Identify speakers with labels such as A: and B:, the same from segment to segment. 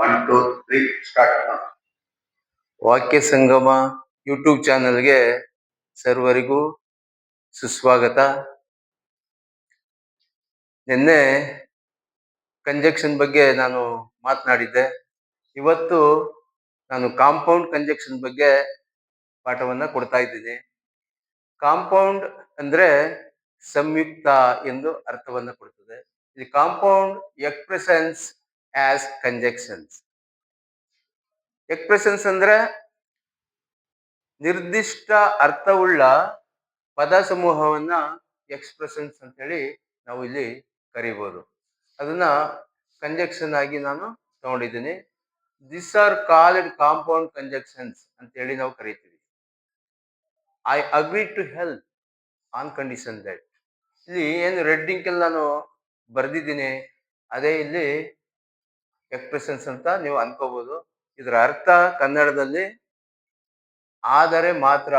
A: One two three start. ವಾಕ್ಯ ಸಂಗಮ YouTube ಚಾನೆಲ್ಗೆ ಸರ್ವರಿಗೂ ಸುಸ್ವಾಗತ. ನಿನ್ನೆ ಕಂಜಕ್ಷನ್ ಬಗ್ಗೆ ನಾನು ಮಾತನಾಡಿದ್ದೆ. ಇವತ್ತು ನಾನು ಕಾಂಪೌಂಡ್ ಕಂಜಕ್ಷನ್ ಬಗ್ಗೆ ಪಾಠವನ್ನ ಕೊಡ್ತಾ ಇದ್ದೀನಿ. ಕಾಂಪೌಂಡ್ ಅಂದ್ರೆ ಸಂಯುಕ್ತ ಎಂದು ಅರ್ಥವನ್ನ ಕೊಡ್ತದೆ. ಈ ಕಾಂಪೌಂಡ್ ಎಕ್ಸ್ಪ್ರೆಷನ್ಸ್ ಆಸ್ ಕಂಜಕ್ಷನ್ಸ್. ಎಕ್ಸ್ಪ್ರೆಷನ್ಸ್ ಅಂದ್ರೆ ನಿರ್ದಿಷ್ಟ ಅರ್ಥವುಳ್ಳ ಪದ ಸಮೂಹವನ್ನ ಎಕ್ಸ್ಪ್ರೆಷನ್ಸ್ ಅಂತ ಹೇಳಿ ನಾವು ಇಲ್ಲಿ ಕರಿಬಹುದು. ಅದನ್ನ ಕಂಜಕ್ಷನ್ ಆಗಿ ನಾನು ತಗೊಂಡಿದ್ದೀನಿ. This are called compound conjunctions ಅಂತ ಹೇಳಿ ನಾವು ಕರಿತೀವಿ. I agree to help on condition that. ಇಲ್ಲಿ ಏನು ರೆಡ್ ಇಂಕ್ ಅಲ್ಲಿ ನಾನು ಬರ್ದಿದ್ದೀನಿ ಅದೇ ಇಲ್ಲಿ ಎಕ್ಸ್ಪ್ರೆಷನ್ಸ್ ಅಂತ ನೀವು ಅನ್ಕೋಬಹುದು. ಇದರ ಅರ್ಥ ಕನ್ನಡದಲ್ಲಿ ಆದರೆ ಮಾತ್ರ,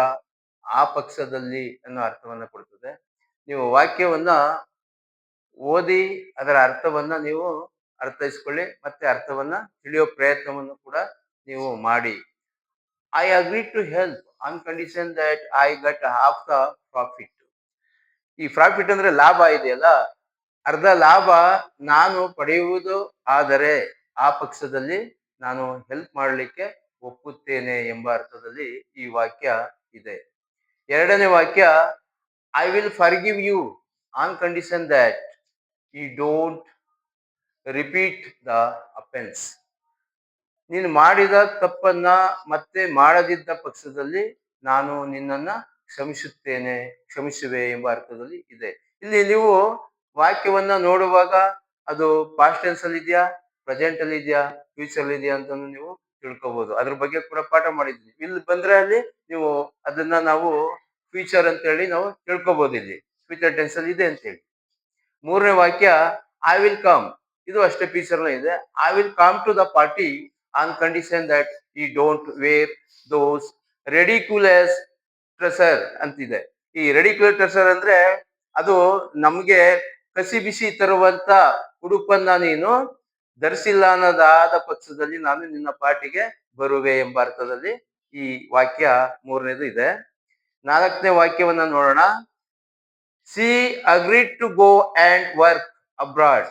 A: ಆ ಪಕ್ಷದಲ್ಲಿ ಅನ್ನೋ ಅರ್ಥವನ್ನ ಕೊಡ್ತದೆ. ನೀವು ವಾಕ್ಯವನ್ನ ಓದಿ ಅದರ ಅರ್ಥವನ್ನ ನೀವು ಅರ್ಥೈಸ್ಕೊಳ್ಳಿ, ಮತ್ತೆ ಅರ್ಥವನ್ನ ತಿಳಿಯೋ ಪ್ರಯತ್ನವನ್ನು ಕೂಡ ನೀವು ಮಾಡಿ. I agree to help on condition that I got half the profit. ಈ ಪ್ರಾಫಿಟ್ ಅಂದ್ರೆ ಲಾಭ ಇದೆಯಲ್ಲ, ಅರ್ಧ ಲಾಭ ನಾನು ಪಡೆಯುವುದು ಆದರೆ ಆ ಪಕ್ಷದಲ್ಲಿ ನಾನು ಹೆಲ್ಪ್ ಮಾಡಲಿಕ್ಕೆ ಒಪ್ಪುತ್ತೇನೆ ಎಂಬ ಅರ್ಥದಲ್ಲಿ ಈ ವಾಕ್ಯ ಇದೆ. ಎರಡನೇ ವಾಕ್ಯ, I will forgive you on condition that you don't repeat the offence. ನೀನು ಮಾಡಿದ ತಪ್ಪನ್ನ ಮತ್ತೆ ಮಾಡದಿದ್ದ ಪಕ್ಷದಲ್ಲಿ ನಾನು ನಿನ್ನನ್ನ ಕ್ಷಮಿಸುವೆ ಎಂಬ ಅರ್ಥದಲ್ಲಿ ಇದೆ. ಇಲ್ಲಿ ನೀವು ವಾಕ್ಯವನ್ನ ನೋಡುವಾಗ ಅದು ಪಾಸ್ಟ್ ಟೆನ್ಸ್ ಅಲ್ಲಿ ಇದೆಯಾ, ಪ್ರೆಸೆಂಟ್ ಅಲ್ಲಿ ಇದೆಯಾ, ಫ್ಯೂಚರ್ ಅಲ್ಲಿ ಇದೆಯಾ ಅಂತ ನೀವು ತಿಳ್ಕೊಬಹುದು. ಅದ್ರ ಬಗ್ಗೆ ಕೂಡ ಪಾಠ ಮಾಡಿದ್ವಿ. ಇಲ್ಲಿ ಬಂದ್ರೆ ಅಲ್ಲಿ ನೀವು ಅದನ್ನ ನಾವು ಫ್ಯೂಚರ್ ಅಂತ ಹೇಳಿ ನಾವು ತಿಳ್ಕೊಬಹುದು. ಇಲ್ಲಿ ಫ್ಯೂಚರ್ ಟೆನ್ಸ್ ಅಲ್ಲಿ ಇದೆ ಅಂತ ಹೇಳಿ. ಮೂರನೇ ವಾಕ್ಯ, ಐ ವಿಲ್ ಕಮ್. ಇದು ಅಷ್ಟೇ ಫ್ಯೂಚರ್ ಇದೆ. I will come to the party on condition that you don't wear those ridiculous trousers ಅಂತಿದೆ. ಈ ರೆಡಿಕ್ಯುಲರ್ ಟ್ರೆಸರ್ ಅಂದ್ರೆ ಅದು ನಮ್ಗೆ ಕಸಿ ಬಿಸಿ ತರುವಂತ ಉಡುಪನ್ನ ನೀನು ಧರಿಸಿಲ್ಲ ಅನ್ನೋದಾದ ಪಕ್ಷದಲ್ಲಿ ನಾನು ನಿನ್ನ ಪಾರ್ಟಿಗೆ ಬರುವೆ ಎಂಬ ಅರ್ಥದಲ್ಲಿ ಈ ವಾಕ್ಯ ಮೂರನೇದು ಇದೆ. ನಾಲ್ಕನೇ ವಾಕ್ಯವನ್ನ ನೋಡೋಣ. She agreed to go and work abroad,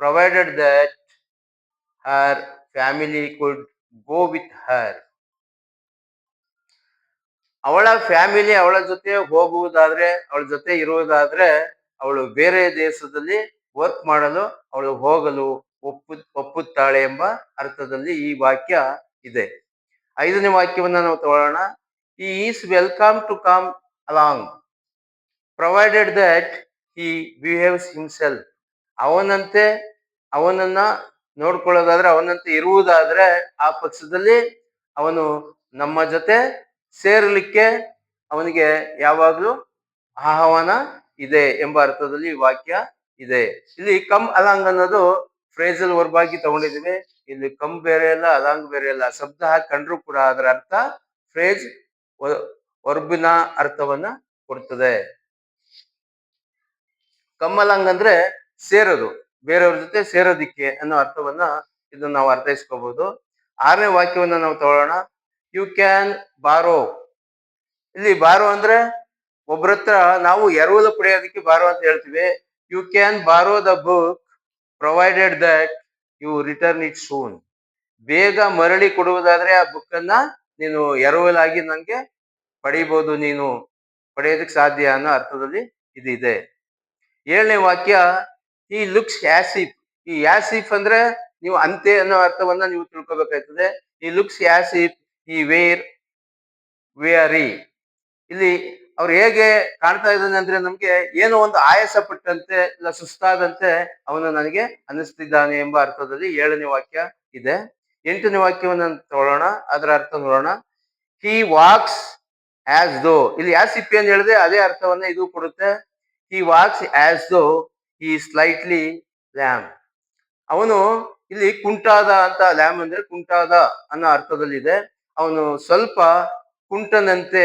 A: provided that her family could go with her. ಅವಳ ಫ್ಯಾಮಿಲಿ ಅವಳ ಜೊತೆ ಹೋಗುವುದಾದ್ರೆ, ಅವಳ ಜೊತೆ ಇರುವುದಾದ್ರೆ, ಅವಳು ಬೇರೆ ದೇಶದಲ್ಲಿ ವರ್ಕ್ ಮಾಡಲು ಅವಳು ಹೋಗಲು ಒಪ್ಪುತ್ತಾಳೆ ಎಂಬ ಅರ್ಥದಲ್ಲಿ ಈ ವಾಕ್ಯ ಇದೆ. ಐದನೇ ವಾಕ್ಯವನ್ನ ನಾವು ತಗೊಳ್ಳೋಣ. He is welcome to come along, provided that he behaves himself. ಅವನನ್ನ ನೋಡ್ಕೊಳ್ಳೋದಾದ್ರೆ, ಅವನಂತೆ ಇರುವುದಾದ್ರೆ ಆ ಪಕ್ಷದಲ್ಲಿ ಅವನು ನಮ್ಮ ಜೊತೆ ಸೇರಲಿಕ್ಕೆ ಅವನಿಗೆ ಯಾವಾಗ್ಲೂ ಆಹ್ವಾನ ಇದೆ ಎಂಬ ಅರ್ಥದಲ್ಲಿ ವಾಕ್ಯ ಇದೆ. ಇಲ್ಲಿ ಕಮ್ ಅಲಾಂಗ್ ಅನ್ನೋದು ಫ್ರೇಸಲ್ ವರ್ಬ್ ಆಗಿ ತಗೊಂಡಿದ್ದೀವಿ. ಇಲ್ಲಿ ಕಮ್ ಬೇರೆ ಅಲ್ಲ, ಅಲಾಂಗ್ ಬೇರೆ ಅಲ್ಲ. ಶಬ್ದ ಹಾಕಿ ಕಂಡ್ರು ಕೂಡ ಅದರ ಅರ್ಥ ಫ್ರೇಜ್ ವರ್ಬಿನ ಅರ್ಥವನ್ನ ಕೊಡ್ತದೆ. ಕಮ್ಮಲಾಂಗ್ ಅಂದ್ರೆ ಸೇರೋದು, ಬೇರೆಯವ್ರ ಜೊತೆ ಸೇರೋದಿಕ್ಕೆ ಅನ್ನೋ ಅರ್ಥವನ್ನ ಇದನ್ನ ನಾವು ಅರ್ಥೈಸ್ಕೋಬಹುದು. ಆರನೇ ವಾಕ್ಯವನ್ನ ನಾವು ತಗೊಳ್ಳೋಣ. ಯು ಕ್ಯಾನ್ ಬಾರೋ. ಇಲ್ಲಿ ಬಾರೋ ಅಂದ್ರೆ ಒಬ್ಬರ ಹತ್ರ ನಾವು ಎರವಲು ಪಡೆಯೋದಕ್ಕೆ ಬಾರೋ ಅಂತ ಹೇಳ್ತೀವಿ. You can borrow the book provided that you return it soon. ಬೇಗ ಮರಳಿ ಕೊಡುವುದಾದ್ರೆ ಆ ಬುಕ್ ಅನ್ನ ನೀನು ಎರವಲಾಗಿ ನಂಗೆ ಪಡಿಬಹುದು, ನೀನು ಪಡೆಯೋದಕ್ಕೆ ಸಾಧ್ಯ ಅನ್ನೋ ಅರ್ಥದಲ್ಲಿ ಇದಿದೆ. ಏಳನೇ ವಾಕ್ಯ, ಈ ಲುಕ್ಸ್ ಆಸಿಫ್. ಈ ಆಸಿಫ್ ಅಂದ್ರೆ ನೀವು ಅಂತೆ ಅನ್ನೋ ಅರ್ಥವನ್ನ ನೀವು ತಿಳ್ಕೊಬೇಕಾಗ್ತದೆ. ಈ ಲುಕ್ಸ್ ಆಸಿಫ್ ಈ ವೇರಿ. ಇಲ್ಲಿ ಅವ್ರು ಹೇಗೆ ಕಾಣ್ತಾ ಇದ್ದಾನೆ ಅಂದ್ರೆ ನಮ್ಗೆ ಏನೋ ಒಂದು ಆಯಾಸ ಪಟ್ಟಂತೆ ಇಲ್ಲ ಸುಸ್ತಾದಂತೆ ಅವನು ನನಗೆ ಅನ್ನಿಸ್ತಿದ್ದಾನೆ ಎಂಬ ಅರ್ಥದಲ್ಲಿ ಏಳನೇ ವಾಕ್ಯ ಇದೆ. ಎಂಟನೇ ವಾಕ್ಯವನ್ನ ತಗೊಳ್ಳೋಣ, ಅದರ ಅರ್ಥ ನೋಡೋಣ. ಹಿ ವಾಕ್ಸ್ ಆಸ್ ದೋ. ಇಲ್ಲಿ ಆಸಿಫ್ ಏನ್ ಹೇಳಿದೆ ಅದೇ ಅರ್ಥವನ್ನ ಇದು ಕೊಡುತ್ತೆ. ಹಿ ವಾಕ್ಸ್ ಆಸ್ ದೋ ಹಿ ಸ್ಲೈಟ್ಲಿ ಲ್ಯಾಮ್. ಅವನು ಇಲ್ಲಿ ಕುಂಟಾದ ಅಂತ, ಲ್ಯಾಮ್ ಅಂದ್ರೆ ಕುಂಟಾದ ಅನ್ನೋ ಅರ್ಥದಲ್ಲಿದೆ. ಅವನು ಸ್ವಲ್ಪ ಕುಂಟನಂತೆ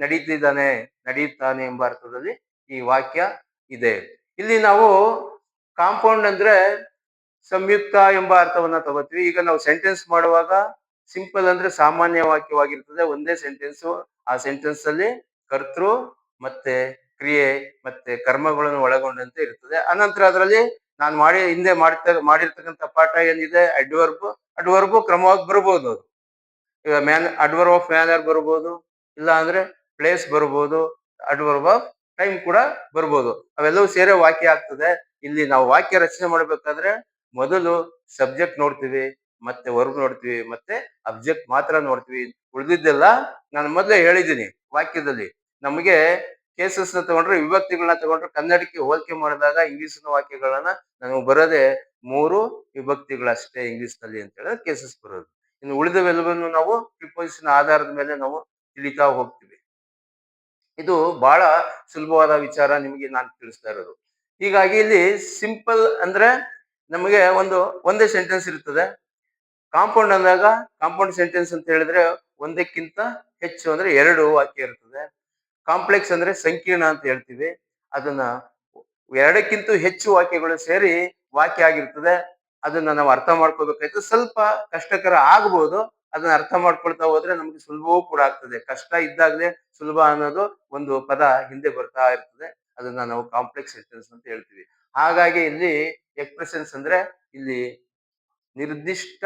A: ನಡೆಯುತ್ತಾನೆ ಎಂಬ ಅರ್ಥದಲ್ಲಿ ಈ ವಾಕ್ಯ ಇದೆ. ಇಲ್ಲಿ ನಾವು ಕಾಂಪೌಂಡ್ ಅಂದ್ರೆ ಸಂಯುಕ್ತ ಎಂಬ ಅರ್ಥವನ್ನ ತಗೋತೀವಿ. ಈಗ ನಾವು ಸೆಂಟೆನ್ಸ್ ಮಾಡುವಾಗ ಸಿಂಪಲ್ ಅಂದ್ರೆ ಸಾಮಾನ್ಯ ವಾಕ್ಯವಾಗಿರ್ತದೆ. ಒಂದೇ ಸೆಂಟೆನ್ಸ್. ಆ ಸೆಂಟೆನ್ಸ್ ಅಲ್ಲಿ ಕರ್ತೃ ಮತ್ತೆ ಕ್ರಿಯೆ ಮತ್ತೆ ಕರ್ಮಗಳನ್ನು ಒಳಗೊಂಡಂತೆ ಇರ್ತದೆ. ಅನಂತರ ಅದರಲ್ಲಿ ನಾನು ಹಿಂದೆ ಮಾಡಿರ್ತಕ್ಕಂಥ ಪಾಠ ಏನಿದೆ ಅಡ್ವರ್ಬ್ ಕ್ರಮವಾಗಿ ಬರ್ಬೋದು. ಅದು ಈಗ ಅಡ್ವರ್ಬ್ ಆಫ್ ಮ್ಯಾನರ್ ಬರ್ಬೋದು, ಇಲ್ಲ ಅಂದ್ರೆ ಪ್ಲೇಸ್ ಬರ್ಬೋದು, ಅಡ್ವರ್ಬ್ ಆಫ್ ಟೈಮ್ ಕೂಡ ಬರ್ಬೋದು. ಅವೆಲ್ಲವೂ ಸೇರೋ ವಾಕ್ಯ ಆಗ್ತದೆ. ಇಲ್ಲಿ ನಾವು ವಾಕ್ಯ ರಚನೆ ಮಾಡ್ಬೇಕಾದ್ರೆ ಮೊದಲು ಸಬ್ಜೆಕ್ಟ್ ನೋಡ್ತೀವಿ, ಮತ್ತೆ ವರ್ಬ್ ನೋಡ್ತೀವಿ, ಮತ್ತೆ ಅಬ್ಜೆಕ್ಟ್ ಮಾತ್ರ ನೋಡ್ತೀವಿ. ಉಳಿದಿದ್ದೆಲ್ಲ ನಾನು ಮೊದಲೇ ಹೇಳಿದ್ದೀನಿ ವಾಕ್ಯದಲ್ಲಿ. ನಮಗೆ ಕೇಸಸ್ ನ ತಗೊಂಡ್ರೆ, ವಿಭಕ್ತಿಗಳನ್ನ ತಗೊಂಡ್ರೆ, ಕನ್ನಡಕ್ಕೆ ಹೋಲಿಕೆ ಮಾಡಿದಾಗ ಇಂಗ್ಲಿಷ್ ವಾಕ್ಯಗಳನ್ನ ನಮಗೆ ಬರೋದೇ 3 ವಿಭಕ್ತಿಗಳಷ್ಟೇ ಇಂಗ್ಲಿಷ್ ನಲ್ಲಿ ಅಂತ ಹೇಳಿದ್ರೆ ಕೇಸಸ್ ಬರೋದು. ಇನ್ನು ಉಳಿದವೆಲ್ಲವನ್ನು ನಾವು ಪ್ರಿಪೋಸಿಷನ್ ಆಧಾರದ ಮೇಲೆ ನಾವು ತಿಳಿತಾ ಹೋಗ್ತೀವಿ. ಇದು ಬಹಳ ಸುಲಭವಾದ ವಿಚಾರ ನಿಮಗೆ ನಾನು ತಿಳಿಸ್ತಾ ಇರೋದು. ಹೀಗಾಗಿ ಇಲ್ಲಿ ಸಿಂಪಲ್ ಅಂದ್ರೆ ನಮಗೆ ಒಂದೇ ಸೆಂಟೆನ್ಸ್ ಇರ್ತದೆ. ಕಾಂಪೌಂಡ್ ಅಂದಾಗ ಕಾಂಪೌಂಡ್ ಸೆಂಟೆನ್ಸ್ ಅಂತ ಹೇಳಿದ್ರೆ ಒಂದಕ್ಕಿಂತ ಹೆಚ್ಚು ಅಂದ್ರೆ 2 ವಾಕ್ಯ ಇರ್ತದೆ. ಕಾಂಪ್ಲೆಕ್ಸ್ ಅಂದ್ರೆ ಸಂಕೀರ್ಣ ಅಂತ ಹೇಳ್ತೀವಿ. ಅದನ್ನ 2ಕ್ಕಿಂತ ಹೆಚ್ಚು ವಾಕ್ಯಗಳು ಸೇರಿ ವಾಕ್ಯ ಆಗಿರ್ತದೆ. ಅದನ್ನ ನಾವು ಅರ್ಥ ಮಾಡ್ಕೋಬೇಕಾಯ್ತು. ಸ್ವಲ್ಪ ಕಷ್ಟಕರ ಆಗ್ಬೋದು. ಅದನ್ನ ಅರ್ಥ ಮಾಡ್ಕೊಳ್ತಾ ಹೋದ್ರೆ ನಮ್ಗೆ ಸುಲಭವೂ ಕೂಡ ಆಗ್ತದೆ. ಕಷ್ಟ ಇದ್ದಾಗಲೇ ಸುಲಭ ಅನ್ನೋದು ಒಂದು ಪದ ಹಿಂದೆ ಬರ್ತಾ ಇರ್ತದೆ. ಅದನ್ನ ನಾವು ಕಾಂಪ್ಲೆಕ್ಸ್ ಸೆಂಟೆನ್ಸ್ ಅಂತ ಹೇಳ್ತೀವಿ. ಹಾಗಾಗಿ ಇಲ್ಲಿ ಎಕ್ಸ್‌ಪ್ರೆಷನ್ಸ್ ಅಂದ್ರೆ ಇಲ್ಲಿ ನಿರ್ದಿಷ್ಟ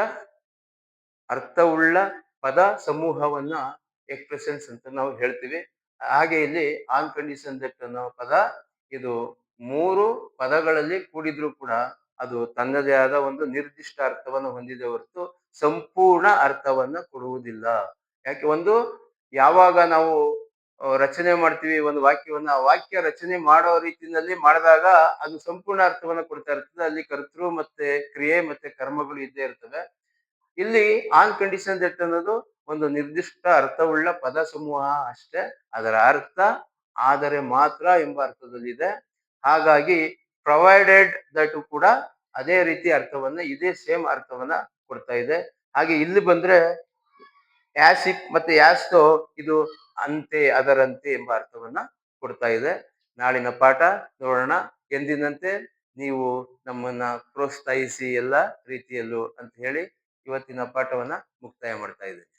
A: ಅರ್ಥವುಳ್ಳ ಪದ ಸಮೂಹವನ್ನ ಎಕ್ಸ್‌ಪ್ರೆಷನ್ಸ್ ಅಂತ ನಾವು ಹೇಳ್ತೀವಿ. ಹಾಗೆ ಇಲ್ಲಿ ಆನ್ ಕಂಡೀಷನ್ ದಟ್ ಅನ್ನೋ ಪದ ಇದು 3 ಪದಗಳಲ್ಲಿ ಕೂಡಿದ್ರು ಕೂಡ ಅದು ತನ್ನದೇ ಆದ ಒಂದು ನಿರ್ದಿಷ್ಟ ಅರ್ಥವನ್ನು ಹೊಂದಿದೆ ಹೊರತು ಸಂಪೂರ್ಣ ಅರ್ಥವನ್ನ ಕೊಡುವುದಿಲ್ಲ. ಯಾಕೆ ಯಾವಾಗ ನಾವು ರಚನೆ ಮಾಡ್ತೀವಿ ಒಂದು ವಾಕ್ಯವನ್ನ, ಆ ವಾಕ್ಯ ರಚನೆ ಮಾಡೋ ರೀತಿಯಲ್ಲಿ ಮಾಡಿದಾಗ ಅದು ಸಂಪೂರ್ಣ ಅರ್ಥವನ್ನ ಕೊಡ್ತಾ ಇರ್ತದೆ. ಅಲ್ಲಿ ಕರ್ತೃ ಮತ್ತೆ ಕ್ರಿಯೆ ಮತ್ತೆ ಕರ್ಮಗಳು ಇದ್ದೇ ಇರ್ತವೆ. ಇಲ್ಲಿ ಆನ್ ಕಂಡೀಷನ್ ದಟ್ ಅನ್ನೋದು ಒಂದು ನಿರ್ದಿಷ್ಟ ಅರ್ಥವುಳ್ಳ ಪದ ಸಮೂಹ ಅಷ್ಟೇ. ಅದರ ಅರ್ಥ ಆದರೆ ಮಾತ್ರ ಎಂಬ ಅರ್ಥದಲ್ಲಿದೆ. ಹಾಗಾಗಿ ಪ್ರೊವೈಡೆಡ್ ದಟ್ ಕೂಡ ಅದೇ ರೀತಿ ಅರ್ಥವನ್ನ, ಇದೇ ಸೇಮ್ ಅರ್ಥವನ್ನ ಕೊಡ್ತಾ ಇದೆ. ಹಾಗೆ ಇಲ್ಲಿ ಬಂದ್ರೆ ಆಸ್ ಇಫ್ ಮತ್ತೆ ಆಸ್ ಥೋ ಇದು ಅಂತೆ, ಅದರಂತೆ ಎಂಬ ಅರ್ಥವನ್ನ ಕೊಡ್ತಾ ಇದೆ. ನಾಳಿನ ಪಾಠ ನೋಡೋಣ. ಎಂದಿನಂತೆ ನೀವು ನಮ್ಮನ್ನ ಪ್ರೋತ್ಸಾಹಿಸಿ ಎಲ್ಲ ರೀತಿಯಲ್ಲೂ ಅಂತ ಹೇಳಿ ಇವತ್ತಿನ ಪಾಠವನ್ನ ಮುಕ್ತಾಯ ಮಾಡ್ತಾ ಇದ್ದೇನೆ.